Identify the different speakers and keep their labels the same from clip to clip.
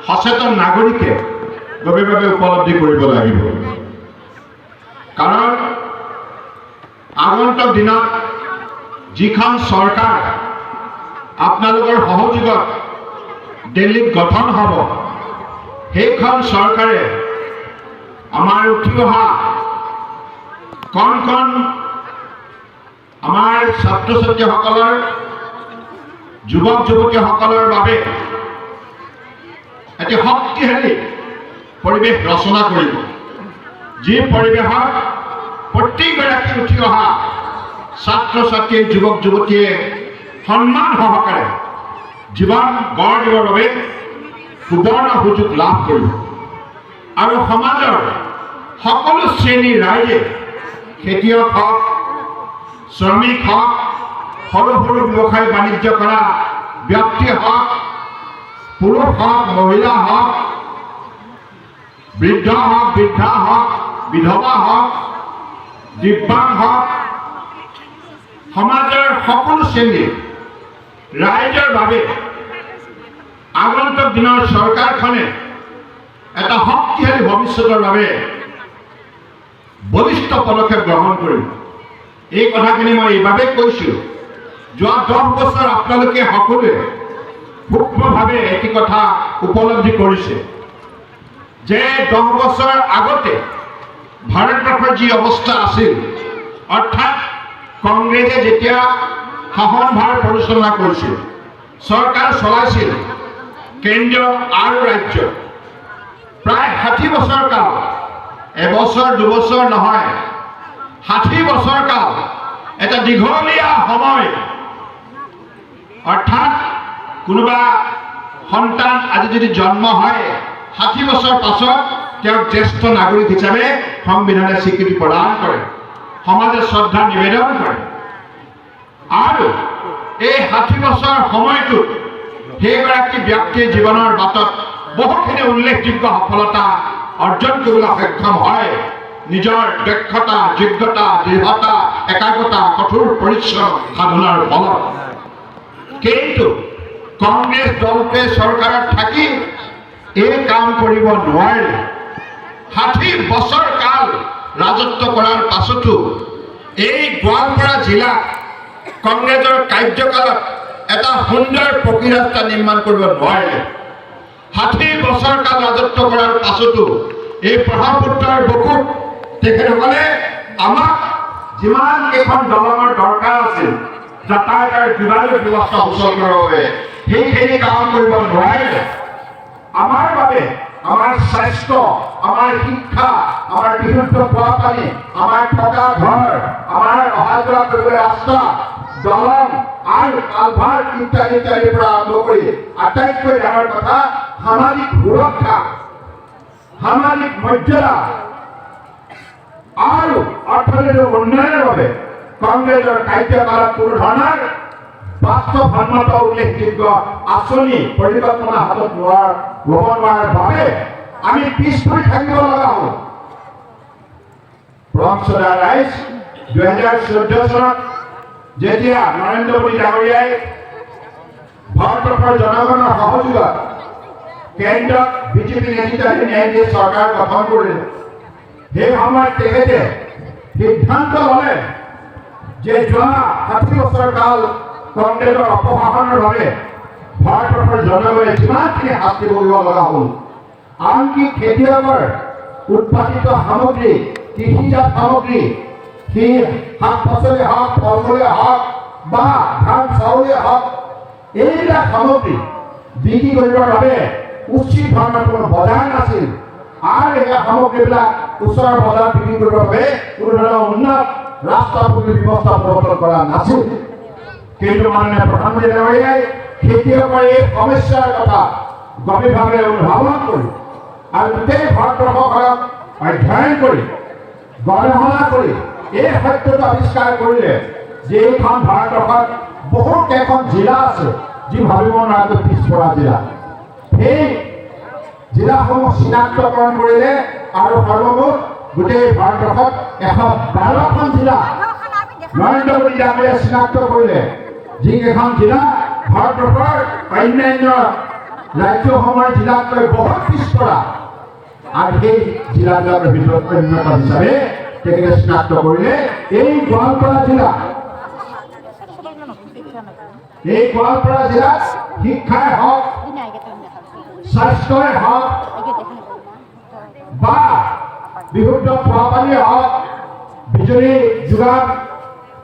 Speaker 1: সচেতন নাগৰিকে গভীৰভাৱে উপলব্ধি কৰিব লাগিব। কাৰণ আগন্তুক দিনত যিখন চৰকাৰ আপোনালোকৰ সহযোগত দিল্লীত গঠন হ'ব, সেইখন চৰকাৰে আমাৰ উঠি অহা কণ কণ আমাৰ ছাত্ৰ ছাত্ৰীসকলৰ, যুৱক যুৱতীসকলৰ বাবে এটি শক্তিশালী পৰিৱেশ ৰচনা কৰিব, যি পৰিৱেশত প্ৰত্যেকগৰাকী উঠি অহা ছাত্ৰ ছাত্ৰী, যুৱক যুৱতীয়ে সন্মান সহকাৰে জীৱন গঢ় দিবৰ বাবে সুবৰ্ণ সুযোগ লাভ কৰিব। আৰু সমাজৰ সকলো শ্ৰেণীৰ ৰাইজে, খেতিয়ক হওক, শ্ৰমিক হওক, সৰু সৰু ব্যৱসায় বাণিজ্য কৰা ব্যক্তি হওক, পুৰুষ হওক, মহিলা হওক, বৃদ্ধ হওক, বৃদ্ধা হওক, বিধৱা হওক, দিব্যাংগ হওক, সমাজৰ সকলো শ্ৰেণীৰ ৰাইজৰ বাবে আগন্তুক দিনৰ চৰকাৰখনে এটা শক্তিশালী ভৱিষ্যতৰ বাবে বলিষ্ঠ পদক্ষেপ গ্ৰহণ কৰিব। এই কথাখিনি মই এইবাবে কৈছোঁ, যোৱা 10 বছৰ আপোনালোকে সকলোৱে সূক্ষ্মভাৱে এটি কথা উপলব্ধি কৰিছে যে 10 বছৰ আগতে ভাৰতবৰ্ষৰ যি অৱস্থা আছিল, অৰ্থাৎ কংগ্ৰেছে যেতিয়া শাসনভাৰ পৰিচালনা কৰিছিল, চৰকাৰ চলাইছিল, কেন্দ্ৰ আৰু ৰাজ্য, প্ৰায় 60 বছৰ কাল, এবছৰ দুবছৰ নহয়, 60 বছৰ কাল এটা দীঘলীয়া সময়। অৰ্থাৎ কোনোবা সন্তান আজি যদি জন্ম হয়, 60 বছৰ পাছত তেওঁক জ্যেষ্ঠ নাগৰিক হিচাপে সংবিধানে স্বীকৃতি প্ৰদান কৰে, সমাজে শ্ৰদ্ধা নিবেদন কৰে। আৰু এই 60 বছৰ সময়টোত সেইগৰাকী ব্যক্তিৰ জীৱনৰ বাটত বহুখিনি উল্লেখযোগ্য সফলতা অৰ্জন কৰিবলৈ সক্ষম হয়, নিজৰ দক্ষতা, যোগ্যতা, দৃঢ়তা, একাগ্ৰতা, কঠোৰ পৰিশ্ৰম সাধনাৰ ফলত। কিন্তু কংগ্ৰেছ দলটোৱে চৰকাৰত থাকি এই কাম কৰিব নোৱাৰিলে। 60 বছৰ কাল ৰাজত্ব কৰাৰ পাছতো এই গোৱালপাৰা জিলাত কংগ্ৰেছৰ কাৰ্যকালত এটা সুন্দৰ পকী ৰাস্তা নিৰ্মাণ কৰিব নোৱাৰিলে। 60 বছৰ কাল ৰাজত্ব কৰাৰ পাছতো এই ব্ৰহ্মপুত্ৰৰ বুকুত তেখেতসকলে আমাক যিমান কেইখন দলঙৰ দৰকাৰ আছিল যাতায়াতৰ যোগাযোগ ব্যৱস্থা সুচল কৰাৰ বাবে, সেইখিনি কাম কৰিব নোৱাৰিলে। আমাৰ বাবে আমাৰ স্বাস্থ্য, আমাৰ শিক্ষা, আমাৰ বিশুদ্ধ খোৱা পানী, আমাৰ থকা ঘৰ, আমাৰ অহা যোৱা কৰিবলৈ ৰাস্তা, দলং আৰু কালভাৰ্ট ইত্যাদিৰ পৰা আৰম্ভ কৰি আটাইতকৈ ডাঙৰ কথা সামাজিক সুৰক্ষা, সামাজিক মৰ্যাদা আৰু অৰ্থনৈতিক উন্নয়নৰ বাবে কংগ্ৰেছৰ কাৰ্যকালত কোনো ধৰণৰ বাস্তৱসন্মত উল্লেখযোগ্য আঁচনি পৰিকল্পনা হাতত ল'ব নোৱাৰাৰ বাবে আমি পিছ পৰি থাকিব লগা হ'ল। প্ৰথমতে ৰাইজ 2014 চনত যেতিয়া নৰেন্দ্ৰ মোদী ডাঙৰীয়াই ভাৰতবৰ্ষৰ জনগণৰ সহযোগত কেন্দ্ৰত বিজেপি নেতৃত্বাধীন এনডিএ চৰকাৰ গঠন কৰিলে, সেই সময়ত তেখেতে সিদ্ধান্ত ল'লে যে যোৱা 60 বছৰ কাল কংগ্ৰেছৰ অপশাসনৰ বাবে ভাৰতবৰ্ষৰ জনগণে যিমানখিনি শাস্তি ভৰিব লগা হ'ল, আনকি খেতিয়কৰ উৎপাদিত সামগ্ৰী, কৃষিজাত সামগ্ৰী, সি শাক পাচলি হওক, ফল মূলেই হওক বা ধান চাউলেই হওক, এইবিলাক সামগ্ৰী বিক্ৰী কৰিবৰ বাবে উচিত ধৰণৰ কোনো বজাৰ নাছিল। আৰু এই সামগ্ৰীবিলাক ওচৰৰ বজাৰত বিক্ৰী কৰিবৰ বাবে কোনো ধৰণৰ উন্নত ৰাস্তা পদূলিৰ ব্যৱস্থা প্ৰৱৰ্তন কৰা নাছিল। কিন্তু মাননীয় প্ৰধানমন্ত্ৰী ডাঙৰীয়াই খেতিয়কৰ এই সমস্যাৰ কথা গভীৰভাৱে অনুধাৱন কৰি আৰু গোটেই ভাৰতবৰ্ষখনক অধ্যয়ন কৰি গৱেষণা কৰি এই সত্যটো আৱিষ্কাৰ কৰিলে যে এইখন ভাৰতবৰ্ষত বহুত কেইখন জিলা আছে যি ভাবিব নোৱাৰাকৈ পিছপৰা জিলা। সেই জিলাসমূহ চিনাক্তকৰণ কৰিলে আৰু সৰ্বমুঠ গোটেই ভাৰতবৰ্ষত 112খন জিলা নৰেন্দ্ৰ মোদী ডাঙৰীয়াই চিনাক্ত কৰিলে, যিকেইখন জিলা ভাৰতবৰ্ষৰ অন্যান্য ৰাজ্যসমূহৰ জিলাতকৈ বহুত পিছপৰা আৰু সেই জিলাবিলাকৰ ভিতৰত অন্যতম হিচাপে তেখেতে চিনাক্ত কৰিলে এই গোৱালপাৰা জিলা। এই গোৱালপাৰা জিলাত শিক্ষাই হওক, স্বাস্থ্যই হওক বা বিশুদ্ধ খোৱা পানীয়ে হওক, বিজুলী যোগান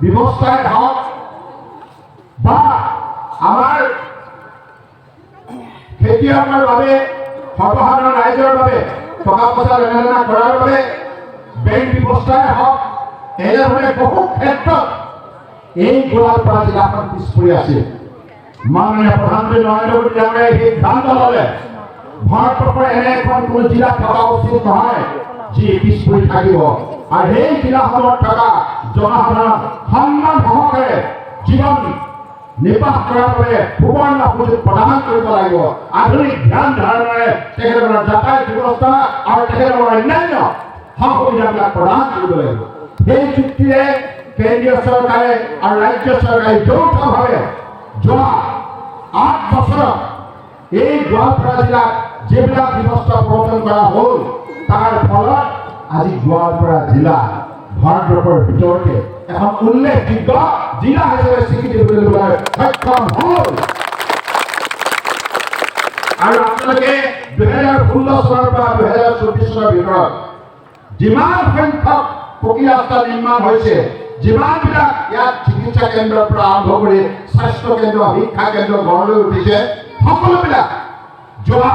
Speaker 1: ব্যৱস্থাই হওক বা আমাৰ খেতিয়কৰ বাবে সৰ্বসাধাৰণ ৰাইজৰ বাবে টকা পইচা লেনদেন কৰাৰ বাবে বেংক ব্যৱস্থাই হওক, এনেধৰণে বহু ক্ষেত্ৰত এই গোৱালপাৰা জিলাখন পিছ পৰি আছিল। মাননীয় প্ৰধানমন্ত্ৰী নৰেন্দ্ৰ মোদী ডাঙৰীয়াই সিদ্ধান্ত ল'লে ভাৰতবৰ্ষৰ এনে এখন কোনো জিলা থকা উচিত নহয় যি পিছ পৰি থাকিব, আৰু সেই জিলাসমূহত থকা জনসাধাৰণ সন্মান সহকাৰে জীৱন নিৰ্বাহ কৰাৰ বাবে সুবৰ্ণ সুযোগ প্ৰদান কৰিব লাগিব। আধুনিক ধ্যান ধাৰণাৰে তেখেতসকলৰ যাতায়াত ব্যৱস্থা আৰু তেখেতসকলৰ অন্যান্য সা সুবিধাবিলাক প্ৰদান কৰিব লাগিব। সেই চুক্তিৰে কেন্দ্ৰীয় চৰকাৰে আৰু ৰাজ্য চৰকাৰে যৌথভাৱে যোৱা 8 বছৰত এই গোৱালপাৰা জিলাত যিবিলাক ব্যৱস্থা প্ৰৱৰ্তন কৰা হ'ল, তাৰ ফলত আজি গোৱালপাৰা জিলা ভাৰতবৰ্ষৰ ভিতৰতে এখন উল্লেখযোগ্য জিলা হিচাপে স্বীকৃতি দিবলৈ সক্ষম হ'ল। আৰু আপোনালোকে 2016 চনৰ পৰা 2024 চনৰ ভিতৰত যিমান সংখ্যক পকী ৰাস্তা নিৰ্মাণ হৈছে, যিমানবিলাক ইয়াত চিকিৎসা কেন্দ্ৰৰ পৰা আৰম্ভ কৰি স্বাস্থ্য কেন্দ্ৰ, শিক্ষা কেন্দ্ৰ গঢ় লৈ উঠিছে, সকলোবিলাক যোৱা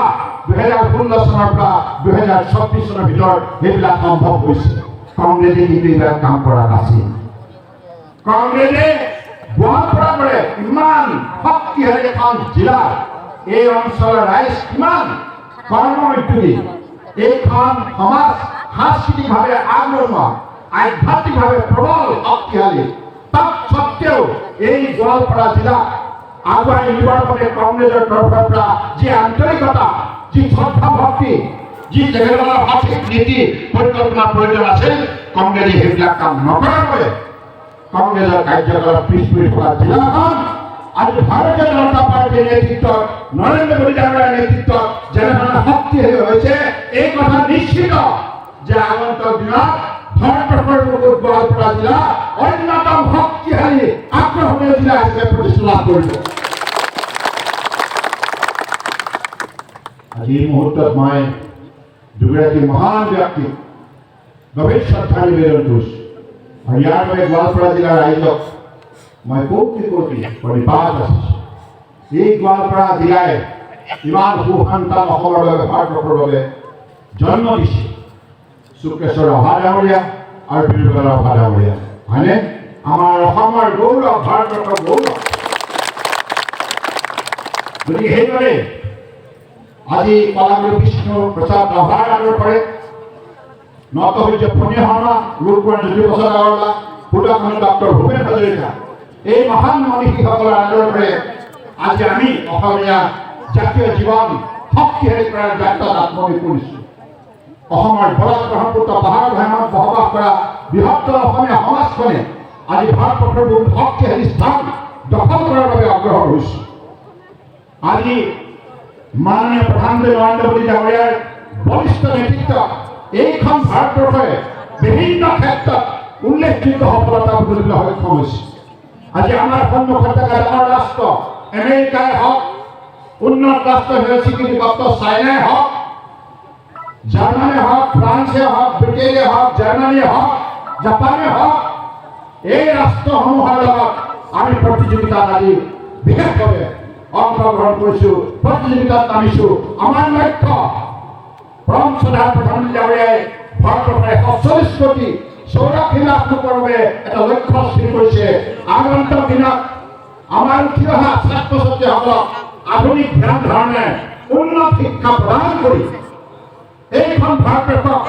Speaker 1: 2016 চনৰ পৰা 2024 চনৰ ভিতৰত সেইবিলাক সম্ভৱ হৈছে। কংগ্ৰেছে কিন্তু এইবিলাক কাম কৰা নাছিল। কংগ্ৰেছে গোৱালপাৰা দৰে ইমান শক্তিশালী এখন জিলা, এই অঞ্চলৰ ৰাইজ কিমান কৰ্ম উদ্যোগী, এইখন সমাজ সাংস্কৃতিকভাৱে আগৰণুৱা, আধ্যাত্মিকভাৱে প্ৰবল শক্তিশালী, তৎসত্ত্বেও এই গোৱালপাৰা জিলা আগুৱাই নিবৰ বাবে কংগ্ৰেছৰ তৰফৰ পৰা যি আন্তৰিকতা, যি শ্ৰদ্ধা ভক্তি, যি তেখেতসকলৰ সঠিক নীতি পৰিকল্পনাৰ প্ৰয়োজন আছিল, কংগ্ৰেছে সেইবিলাক কাম নকৰাৰ বাবে কংগ্ৰেছৰ কাৰ্যকলাপ পিছ পৰি থকা জিলাখন আজি ভাৰতীয় জনতা পাৰ্টীৰ নেতৃত্বত, নৰেন্দ্ৰ মোদী ডাঙৰীয়াৰ নেতৃত্বত যেনেধৰণে শক্তিশালী হৈছে, এই কথা নিশ্চিত যে আগন্তুক দিনত ভাৰতবৰ্ষৰ বুকুত গোৱালপাৰা জিলা অন্যতম শক্তিশালী আগ্ৰহণীয় জিলা হিচাপে প্ৰতিষ্ঠা লাভ কৰিব। আজি এই মুহূৰ্তত মই দুগৰাকী মহান ব্যক্তিক গভীৰ শ্ৰদ্ধা নিবেদন কৰিছোঁ, আৰু ইয়াৰ বাবে গোৱালপাৰা জিলাৰ ৰাইজক মই কোটি কোটি প্ৰণিপাত আছোঁ। এই গোৱালপাৰা জিলাই ইমান সুসন্তান অসমৰ বাবে, ভাৰতবৰ্ষৰ বাবে জন্ম দিছে। শুক্লেশ্বৰ ৰাভা ডাঙৰীয়া আৰু বীৰবল ৰাভা ডাঙৰীয়া, হয়নে? আমাৰ অসমৰ গৌৰৱ, ভাৰতবৰ্ষৰ গৌৰৱ। গতিকে সেইদৰে আজি কলাগুৰু বিষ্ণু প্ৰসাদ ৰাভাৰ আদৰ কৰে, নটসূৰ্য ফণী শৰ্মা, ৰূপকোঁৱৰ জ্যোতিপ্ৰসাদ আগৰৱালা, ফুটাকণি ডক্টৰ ভূপেন হাজৰিকা, এই মহান মনীষীসকলৰ আদৰ কৰে। আজি আমি অসমীয়া জাতীয় জীৱন শক্তিশালী কৰাৰ যাত্ৰাত আত্মনিয়োগ কৰিছোঁ। অসমৰ বৰফ ব্ৰহ্মপুত্ৰ পাহাৰ ভৈয়ামত বসবাস কৰা বৃহত্তৰ অসমীয়া সমাজখনে আজি ভাৰতবৰ্ষৰ বহুত শক্তিশালী স্থান দখল কৰাৰ বাবে অগ্ৰসৰ হৈছে। আজি মাননীয় প্ৰধানমন্ত্ৰী নৰেন্দ্ৰ মোদী ডাঙৰীয়াৰ বলিষ্ঠ নেতৃত্বত এইখন ভাৰতবৰ্ষই বিভিন্ন ক্ষেত্ৰত উল্লেখযোগ্য সফলতা বুটলিবলৈ সক্ষম হৈছে। আজি আমাৰ সন্মুখত থকা ডাঙৰ ৰাষ্ট্ৰ আমেৰিকাই হওক, উন্নত ৰাষ্ট্ৰ হিচাপে স্বীকৃতিপ্ৰাপ্ত চাইনাই হওক, জাৰ্মানী হওক, ফ্ৰান্সে হওক, ব্ৰিটেইনে হওক, জাৰ্মানীয়ে হওক, জাপানে হওক, এই ৰাষ্ট্ৰসমূহৰ লগত আমি প্ৰতিযোগিতাত আজি বিশেষভাৱে অংশগ্ৰহণ কৰিছোঁ, প্ৰতিযোগিতাত নামিছোঁ। আমাৰ লক্ষ্য, পৰম শ্ৰদ্ধাৰ প্ৰধানমন্ত্ৰী ডাঙৰীয়াই ভাৰতবৰ্ষৰ 140 কোটি 84 লাখ লোকৰ বাবে এটা লক্ষ্য স্থিৰ কৰিছে। আগন্তুক দিনত আমাৰ উঠি অহা ছাত্ৰ ছাত্ৰীসকলক আধুনিক ধ্যান ধাৰণে উন্নত শিক্ষা প্ৰদান কৰি এইখন ভাৰতবৰ্ষক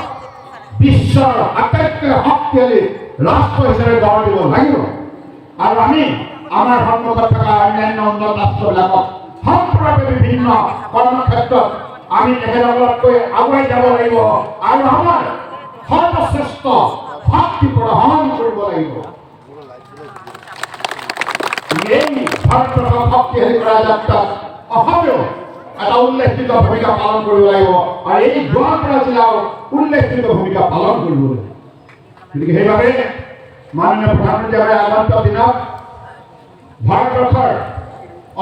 Speaker 1: বিশ্বৰ আটাইতকৈ শক্তিশালী ৰাষ্ট্ৰ হিচাপে গঢ় দিব লাগিব। আৰু আমি আমাৰ সন্মুখত থকা অন্যান্য উন্নত ৰাষ্ট্ৰবিলাকক সম্পূৰ্ণভাৱে বিভিন্ন কৰ্মক্ষেত্ৰত আমি তেখেতসকলতকৈ আগুৱাই যাব লাগিব আৰু আমাৰ সৰ্বশ্ৰেষ্ঠ শক্তি প্ৰদৰ্শন কৰিব লাগিব। এই ভাৰতবৰ্ষক শক্তিশালী কৰা যাত্ৰাত অসমেও এটা উল্লেখযোগ্য ভূমিকা পালন কৰিব লাগিব আৰু এই গোৱালপাৰা জিলাও উল্লেখযোগ্য ভূমিকা পালন কৰিব লাগিব। গতিকে সেইবাবে মাননীয় প্ৰধানমন্ত্ৰীয়ে আগন্তুক দিনত ভাৰতবৰ্ষৰ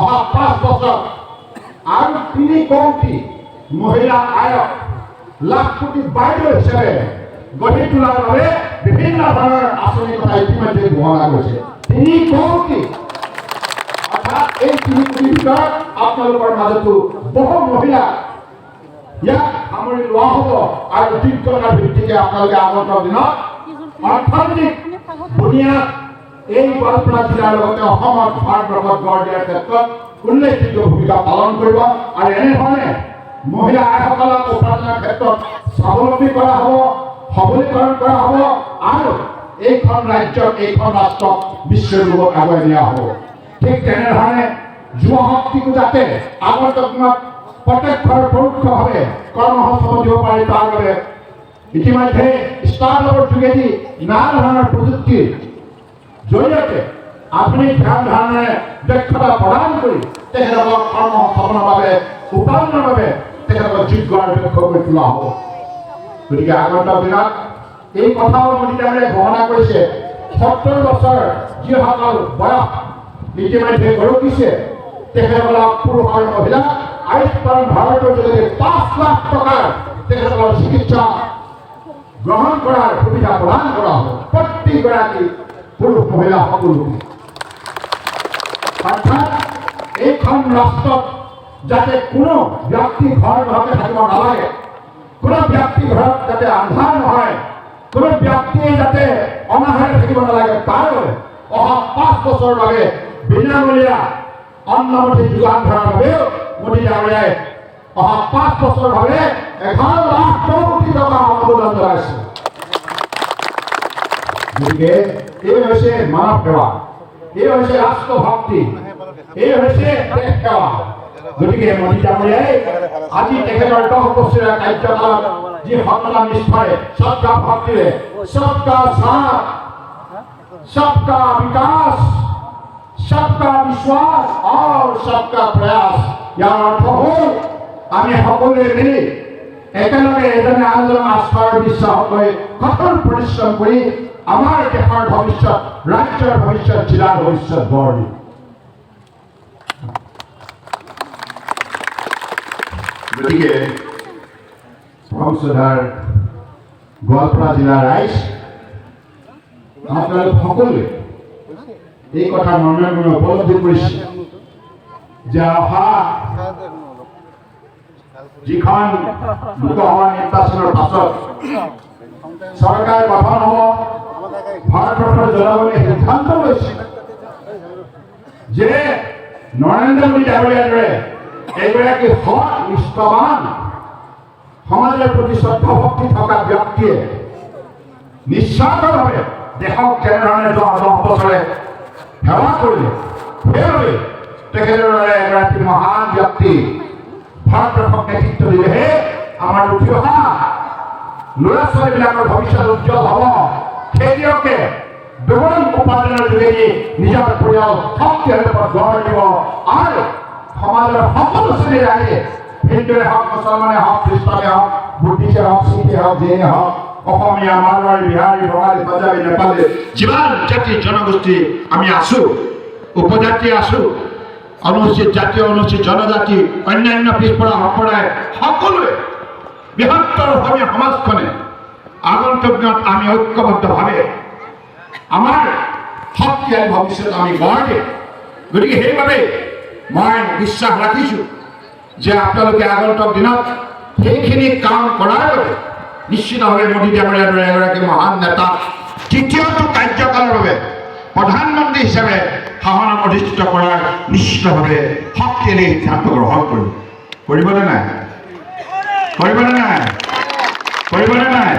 Speaker 1: অহা 5 বছৰ আৰু 3 কোটি মহিলা আয়োগ লাখপতি বাইদেউ হিচাপে গঢ়ি তোলাৰ বাবে বিভিন্ন ধৰণৰ আঁচনিৰ কথা ইতিমধ্যে ঘোষণা কৰিছে। 3 কোটি অৰ্থাৎ এই 3 কোটিৰ ভিতৰত আপোনালোকৰ মাজতো বহু মহিলা ইয়াক সামৰি লোৱা হ'ব আৰু যোগ্যতাৰ ভিত্তিতে আপোনালোকে আগন্তুক দিনত অৰ্থনৈতিক বুনিয়াদ এই গোৱালপাৰা জিলাৰ লগতে অসমত ভাৰতবৰ্ষত গঢ় দিয়াৰ ক্ষেত্ৰত উল্লেখযোগ্য ভূমিকা পালন কৰিব আৰু এনেধৰণে মহিলা আইসকলক উপাৰ্জনৰ ক্ষেত্ৰত স্বাৱলম্বী কৰা হ'ব, সবলীকৰণ কৰা হ'ব আৰু এইখন ৰাজ্যক এইখন ৰাষ্ট্ৰক বিশ্বৰ ৰূপত আগুৱাই নিয়া হ'ব। ঠিক তেনেধৰণে যুৱ শক্তিকো যাতে আগন্তুক দিনত প্ৰত্যক্ষ আৰু পৰোক্ষভাৱে কৰ্মসংস্থাপন দিব পাৰি তাৰ বাবে ইতিমধ্যে ষ্টাৰ্টআপৰ যোগেদি নানা ধৰণৰ প্ৰযুক্তিৰ জৰিয়তে আধুনিক ধ্যান ধাৰণেৰে দক্ষতা প্ৰদান কৰি তেখেতসকলক কৰ্মসংস্থাপনৰ বাবে উপাৰ্জনৰ বাবে তেখেতসকলক যোগ্য আৰু দক্ষ কৰি তোলা হ'ব। গতিকে আগন্তুক দিনত এই কথাও মোদীয়ে ঘোষণা কৰিছে 70 বছৰ যিসকল বয়স ইতিমধ্যে গৰকিছে তেখেতসকলক পুৰুষ আৰু মহিলা আয়ুষ্মান ভাৰতৰ যোগেদি 5 লাখ টকাৰ তেখেতসকলৰ চিকিৎসা গ্ৰহণ কৰাৰ সুবিধা প্ৰদান কৰা হ'ব প্ৰতিগৰাকী পুৰুষ মহিলা সকলোকে। অৰ্থাৎ এইখন ৰাষ্ট্ৰত যাতে কোনো ব্যক্তি ঘৰ ঘৰতে থাকিব নালাগে, কোনো ব্যক্তি ঘৰত যাতে আন্ধাৰ নহয়, কোনো ব্যক্তিয়ে যাতে অনাহাৰে থাকিব নালাগে, তাৰ বাবে অহা 5 বছৰৰ বাবে বিনামূলীয়া অন্নমুঠি যোগান ধৰাৰ বাবেও মোদী ডাঙৰীয়াই অহা 5 বছৰৰ বাবে 11 লাখ কোটি টকা অনুদান জনাইছে। গতিকে এই হৈছে মানৱ সেৱা, এই হৈছে ৰাষ্ট্ৰভক্তি, এই হৈছে দেশ সেৱা। গতিকে মোদী ডাঙৰীয়াই আজি তেখেতৰ 10 বছৰীয়া কাৰ্যকালত যি সন্মান নিষ্ঠাৰে সবকা ভক্তিৰে সবকা সাথ सबका विकास, सबका विश्वास और सबका प्रयास यार अर्थ হ'ল আমি সকলোৱে মিলি একেলগে এজনে আনজনক আস্থাৰ বিশ্বাস লৈ কঠোৰ পৰিশ্ৰম কৰি আমাৰ দেশৰ ভৱিষ্যত, ৰাজ্যৰ ভৱিষ্যত, জিলাৰ ভৱিষ্যত গঢ় দিম। গতিকে সংসদাৰ গোৱালপাৰা জিলাৰ ৰাইজ আপোনালোক সকলোৱে এই কথা মনে মনে উপলব্ধি কৰিছে যে অহা যিখন লোকসভা নিৰ্বাচনৰ পাছত চৰকাৰ গঠন হ'ব, ভাৰতবৰ্ষৰ জনগণে সিদ্ধান্ত লৈছে যে নৰেন্দ্ৰ মোদী ডাঙৰীয়াৰ দৰে এগৰাকী সৎ নিষ্ঠাবান সমাজৰ প্ৰতি শ্ৰদ্ধা ভক্তি থকা ব্যক্তিয়ে নিস্বাৰ্থভাৱে দেশক কেনেধৰণে 10 বছৰে সেৱা কৰিলে, সেইবাবে তেখেতৰ দৰে এগৰাকী মহান ব্যক্তি ভাৰতবৰ্ষক নেতৃত্ব দিলেহে আমাৰ উঠি অহা ল'ৰা ছোৱালীবিলাকৰ ভৱিষ্যত উজ্জ্বল হ'ব। খেতিয়কে দুগুণ উপাৰ্জনৰ যোগেদি নিজৰ পৰিয়াল শক্তিশালী গঢ় দিব আৰু সমাজৰ সকলো শ্ৰেণীৰ ৰাইজে হিন্দুৱে হওক, মুছলমানে হওক, খ্ৰীষ্টানে হওক, বুদ্ধিষ্টে হওক, শিখে হওক, জৈনে হওক, অসমীয়া, মাৰোৱাৰী, বিহাৰী, বঙালী, পাঞ্জাবী, নেপালী যিমান জাতি জনগোষ্ঠী আমি আছো, উপজাতি আছো, অনুসূচিত জাতি, অনুসূচিত জনজাতি, অন্যান্য পিছপৰা সম্প্ৰদায় সকলোৱে বৃহত্তৰ অসমীয়া সমাজখনে আগন্তুক দিনত আমি ঐক্যবদ্ধভাৱে আমাৰ শক্তিশালী ভৱিষ্যত আমি গঢ় দিম। গতিকে সেইবাবে মই বিশ্বাস ৰাখিছোঁ যে আপোনালোকে আগন্তুক দিনত সেইখিনি কাম কৰাৰ বাবে নিশ্চিতভাৱে মোদী ডাঙৰীয়াৰ দৰে এগৰাকী মহান নেতা তৃতীয়টো কাৰ্যকালৰ বাবে প্ৰধানমন্ত্ৰী হিচাপে শাসনত অধিষ্ঠিত কৰাৰ নিশ্চিতভাৱে শক্তিশালী সিদ্ধান্ত গ্ৰহণ কৰিব। কৰিবনে নাই? কৰিবনে নাই? কৰিবনে নাই?